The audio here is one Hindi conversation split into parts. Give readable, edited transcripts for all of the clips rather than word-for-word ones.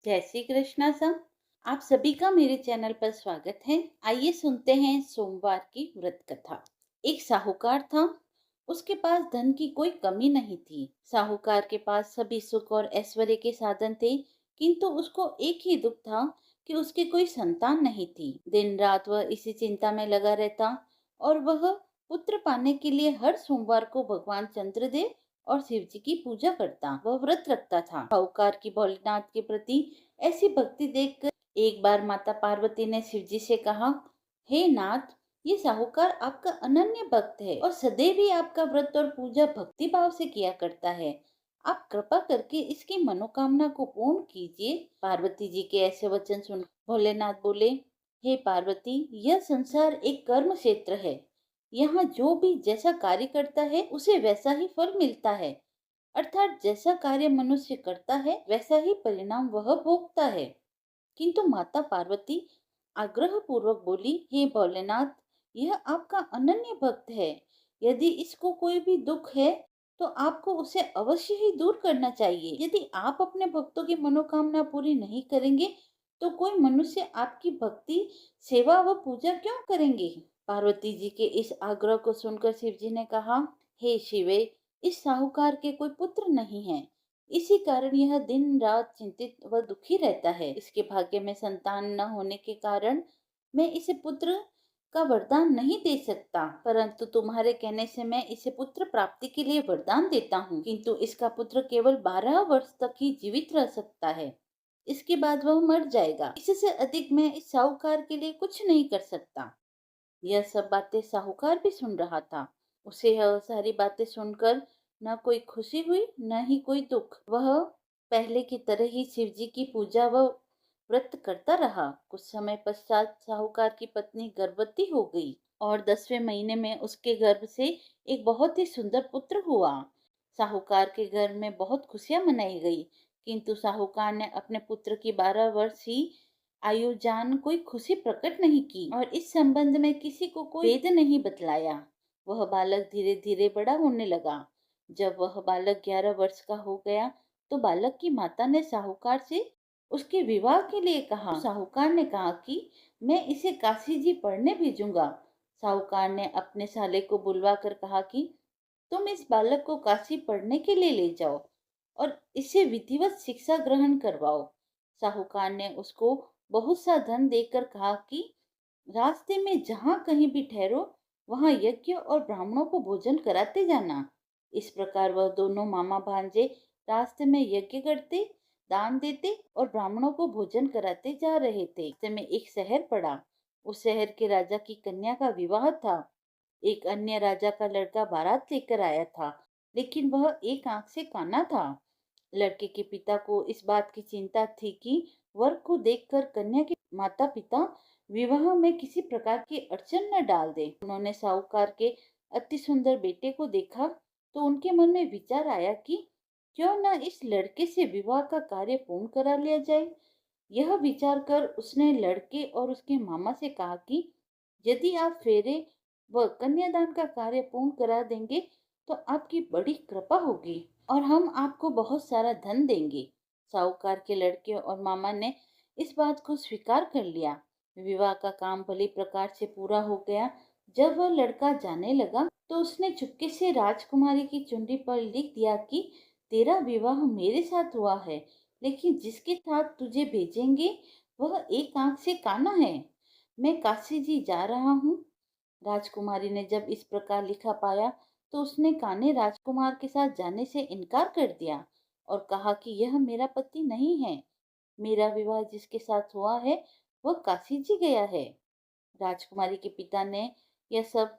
जय श्री कृष्णा सर। आप सभी का मेरे चैनल पर स्वागत है। आइए सुनते हैं सोमवार की व्रत कथा। एक साहूकार था। उसके पास धन की कोई कमी नहीं थी। साहूकार के पास सभी सुख और ऐश्वर्य के साधन थे, किंतु उसको एक ही दुख था कि उसकी कोई संतान नहीं थी। दिन रात वह इसी चिंता में लगा रहता और वह पुत्र पाने के लिए हर सोमवार को भगवान चंद्रदेव और शिव जी की पूजा करता। वह व्रत रखता था। साहूकार की भोलेनाथ के प्रति ऐसी भक्ति देखकर एक बार माता पार्वती ने शिव जी से कहा, हे नाथ, ये साहूकार आपका अनन्य भक्त है और सदैव ही आपका व्रत और पूजा भक्ति भाव से किया करता है। आप कृपा करके इसकी मनोकामना को पूर्ण कीजिए। पार्वती जी के ऐसे वचन सुन भोलेनाथ बोले, हे पार्वती, यह संसार एक कर्म क्षेत्र है। यहाँ जो भी जैसा कार्य करता है उसे वैसा ही फल मिलता है। अर्थात जैसा कार्य मनुष्य करता है वैसा ही परिणाम वह भोगता है। किंतु माता पार्वती आग्रह पूर्वक बोली, हे भोलेनाथ, यह आपका अनन्य भक्त है। यदि इसको कोई भी दुख है तो आपको उसे अवश्य ही दूर करना चाहिए। यदि आप अपने भक्तों की मनोकामना पूरी नहीं करेंगे तो कोई मनुष्य आपकी भक्ति, सेवा व पूजा क्यों करेंगे। पार्वती जी के इस आग्रह को सुनकर शिव जी ने कहा, हे शिवे, इस साहूकार के कोई पुत्र नहीं है। इसी कारण यह दिन रात चिंतित व दुखी रहता है। इसके भाग्य में संतान न होने के कारण मैं इसे पुत्र का वरदान नहीं दे सकता, परंतु तुम्हारे कहने से मैं इसे पुत्र प्राप्ति के लिए वरदान देता हूँ। किंतु इसका पुत्र केवल 12 वर्ष तक ही जीवित रह सकता है। इसके बाद वह मर जाएगा। इससे अधिक मैं इस साहूकार के लिए कुछ नहीं कर सकता। यह सब बातें साहूकार भी सुन रहा था। उसे यह सारी बातें सुनकर न कोई खुशी हुई न ही कोई दुख। वह पहले की तरह ही शिव जी की पूजा व व्रत करता रहा। कुछ समय पश्चात साहूकार की पत्नी गर्भवती हो गई और 10वें महीने में उसके गर्भ से एक बहुत ही सुंदर पुत्र हुआ। साहूकार के घर में बहुत खुशियां मनाई गई, किंतु साहूकार ने अपने पुत्र की 12 वर्ष ही आयु जान कोई खुशी प्रकट नहीं की और इस संबंध में किसी को कोई भेद नहीं बतलाया। वह बालक धीरे धीरे बड़ा होने लगा। जब वह बालक 11 वर्ष का हो गया तो बालक की माता ने साहूकार से उसके विवाह के लिए कहा। तो साहूकार ने कहा कि मैं इसे काशी जी पढ़ने भेजूंगा। साहूकार ने अपने साले को बुलवा कर कहा कि तुम इस बालक को काशी पढ़ने के लिए ले जाओ और इसे विधिवत शिक्षा ग्रहण करवाओ। साहूकार ने उसको बहुत सा धन देकर कहा कि रास्ते में जहाँ कहीं भी ठहरो वहाँ यज्ञ और ब्राह्मणों को भोजन कराते जाना। इस प्रकार वह दोनों मामा भांजे रास्ते में यज्ञ करते, दान देते और ब्राह्मणों को भोजन कराते जा रहे थे। रास्ते में एक शहर पड़ा। उस शहर के राजा की कन्या का विवाह था। एक अन्य राजा का लड़का बारात लेकर आया था, लेकिन वह एक आंख से काना था। लड़के के पिता को इस बात की चिंता थी कि वर को देखकर कन्या के माता पिता विवाह में किसी प्रकार की अड़चन न डाल दे। उन्होंने साहूकार के अति सुंदर बेटे को देखा तो उनके मन में विचार आया कि क्यों न इस लड़के से विवाह का कार्य पूर्ण करा लिया जाए। यह विचार कर उसने लड़के और उसके मामा से कहा कि यदि आप फेरे व कन्यादान का कार्य पूर्ण करा देंगे तो आपकी बड़ी कृपा होगी और हम आपको बहुत सारा धन देंगे। साहूकार के लड़के और मामा ने इस बात को स्वीकार कर लिया। विवाह का काम भली प्रकार से पूरा हो गया। जब वह लड़का जाने लगा तो उसने चुपके से राजकुमारी की चुंडी पर लिख दिया कि तेरा विवाह मेरे साथ हुआ है, लेकिन जिसके साथ तुझे भेजेंगे वह एक आंख से काना है। मैं काशी जी जा रहा हूँ। राजकुमारी ने जब इस प्रकार लिखा पाया तो उसने कान्हे राजकुमार के साथ जाने से इनकार कर दिया और कहा कि यह मेरा पति नहीं है। मेरा विवाह जिसके साथ हुआ है वह काशी जी गया है। राजकुमारी के पिता ने यह सब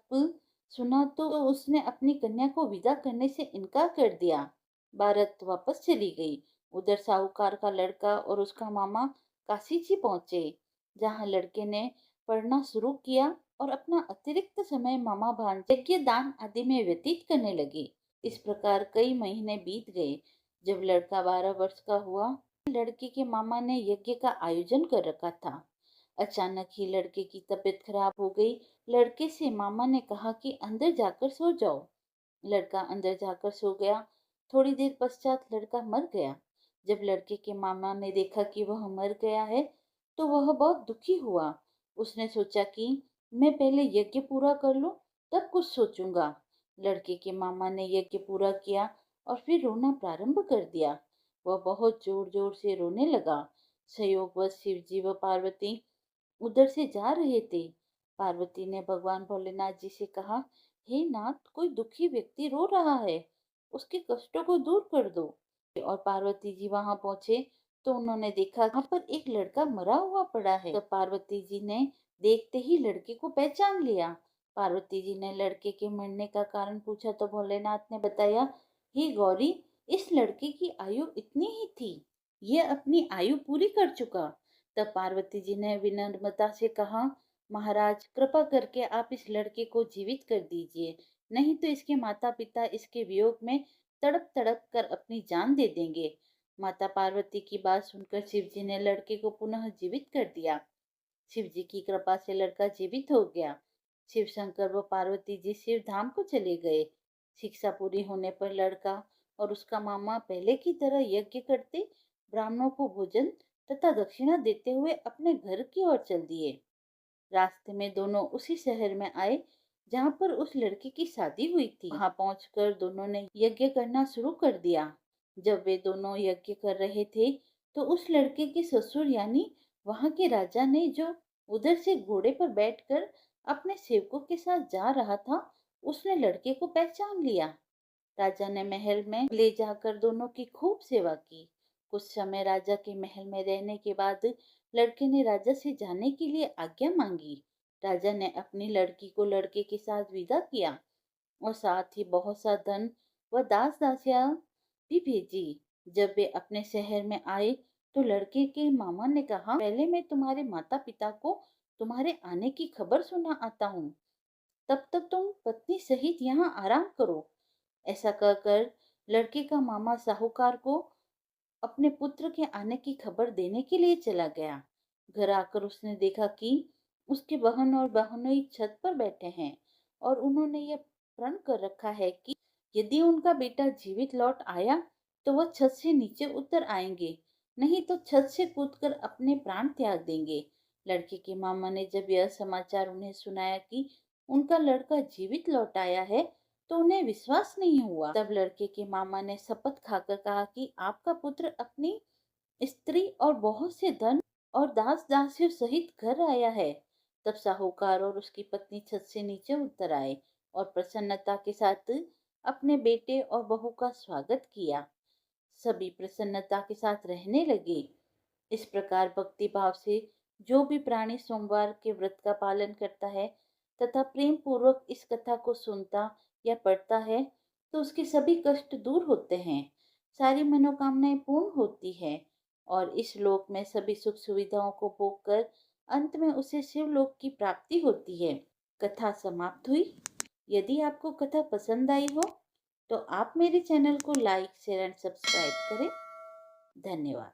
सुना तो उसने अपनी कन्या को विदा करने से इनकार कर दिया। बारात वापस चली गई। उधर साहूकार का लड़का और उसका मामा काशी जी पहुंचे, जहां लड़के ने पढ़ना शुरू किया और अपना अतिरिक्त समय मामा भांजे यज्ञ दान आदि में व्यतीत करने लगे। इस प्रकार कई महीने बीत गए। जब लड़का 12 वर्ष का हुआ, लड़के के मामा ने यज्ञ का आयोजन कर रखा था। अचानक ही लड़के की तबीयत खराब हो गई। लड़के से मामा ने कहा कि अंदर जाकर सो जाओ। लड़का अंदर जाकर सो गया। थोड़ी देर पश्चात लड़का मर गया। जब लड़के के मामा ने देखा कि वह मर गया है तो वह बहुत दुखी हुआ। उसने सोचा कि मैं पहले यज्ञ पूरा कर लूं, तब कुछ सोचूंगा। लड़के के मामा ने यज्ञ पूरा किया और फिर रोना प्रारंभ कर दिया। वह बहुत जोर जोर से रोने लगा। संयोगवश शिव जी व पार्वती उधर से जा रहे थे। पार्वती ने भगवान भोलेनाथ जी से कहा, हे नाथ, कोई दुखी व्यक्ति रो रहा है, उसके कष्टों को दूर कर दो। और पार्वती जी वहां पहुंचे तो उन्होंने देखा वहां पर एक लड़का मरा हुआ पड़ा है। तो पार्वती जी ने देखते ही लड़के को पहचान लिया। पार्वती जी ने लड़के के मरने का कारण पूछा तो भोलेनाथ ने बताया, हे गौरी, इस लड़के की आयु इतनी ही थी, यह अपनी आयु पूरी कर चुका। तब पार्वती जी ने विनम्रता से कहा, महाराज, कृपा करके आप इस लड़के को जीवित कर दीजिए, नहीं तो इसके माता पिता इसके वियोग में तड़प तड़प कर अपनी जान दे देंगे। माता पार्वती की बात सुनकर शिव जी ने लड़के को पुनः जीवित कर दिया। शिव जी की कृपा से लड़का जीवित हो गया। शिव शंकर व पार्वती जी शिव धाम को चले गए। शिक्षा पूरी होने पर लड़का और उसका मामा पहले की तरह यज्ञ करते, ब्राह्मणों को भोजन तथा दक्षिणा देते हुए अपने घर की ओर चल दिए। रास्ते में दोनों उसी शहर में आए जहाँ पर उस लड़की की शादी हुई थी। वहां पहुंचकर दोनों ने यज्ञ करना शुरू कर दिया। जब वे दोनों यज्ञ कर रहे थे तो उस लड़के के ससुर यानी वहां के राजा ने, जो उधर से घोड़े पर बैठकर अपने सेवकों के साथ जा रहा था, उसने लड़के को पहचान लिया। राजा ने महल में ले जाकर दोनों की खूब सेवा की। कुछ समय राजा के महल में रहने के बाद लड़के ने राजा से जाने के लिए आज्ञा मांगी। राजा ने अपनी लड़की को लड़के के साथ विदा किया और साथ ही बहुत सा धन व दास दासियां भी भेजी। जब वे अपने शहर में आए तो लड़के के मामा ने कहा, पहले मैं तुम्हारे माता पिता को तुम्हारे आने की खबर सुना आता हूँ, तब तक तुम पत्नी सहित यहाँ आराम करो। ऐसा कहकर लड़के का मामा साहूकार को अपने पुत्र के आने की खबर देने के लिए चला गया। घर आकर उसने देखा कि उसके बहन और बहनोई छत पर बैठे हैं और उन्होंने यह प्रण कर रखा है कि यदि उनका बेटा जीवित लौट आया तो वह छत से नीचे उतर आएंगे, नहीं तो छत से कूदकर अपने प्राण त्याग देंगे। लड़के के मामा ने जब यह समाचार उन्हें सुनाया कि उनका लड़का जीवित लौट आया है तो उन्हें विश्वास नहीं हुआ। तब लड़के के मामा ने शपथ खाकर कहा कि आपका पुत्र अपनी स्त्री और बहुत से धन और दास दासियों सहित घर आया है। तब साहूकार और उसकी पत्नी छत से नीचे उतर आए और प्रसन्नता के साथ अपने बेटे और बहू का स्वागत किया। सभी प्रसन्नता के साथ रहने लगे। इस प्रकार भक्ति भाव से जो भी प्राणी सोमवार के व्रत का पालन करता है तथा प्रेम पूर्वक इस कथा को सुनता या पढ़ता है तो उसके सभी कष्ट दूर होते हैं, सारी मनोकामनाएं पूर्ण होती है और इस लोक में सभी सुख सुविधाओं को भोग कर अंत में उसे शिवलोक की प्राप्ति होती है। कथा समाप्त हुई। यदि आपको कथा पसंद आई हो तो आप मेरे चैनल को लाइक, शेयर एंड सब्सक्राइब करें। धन्यवाद।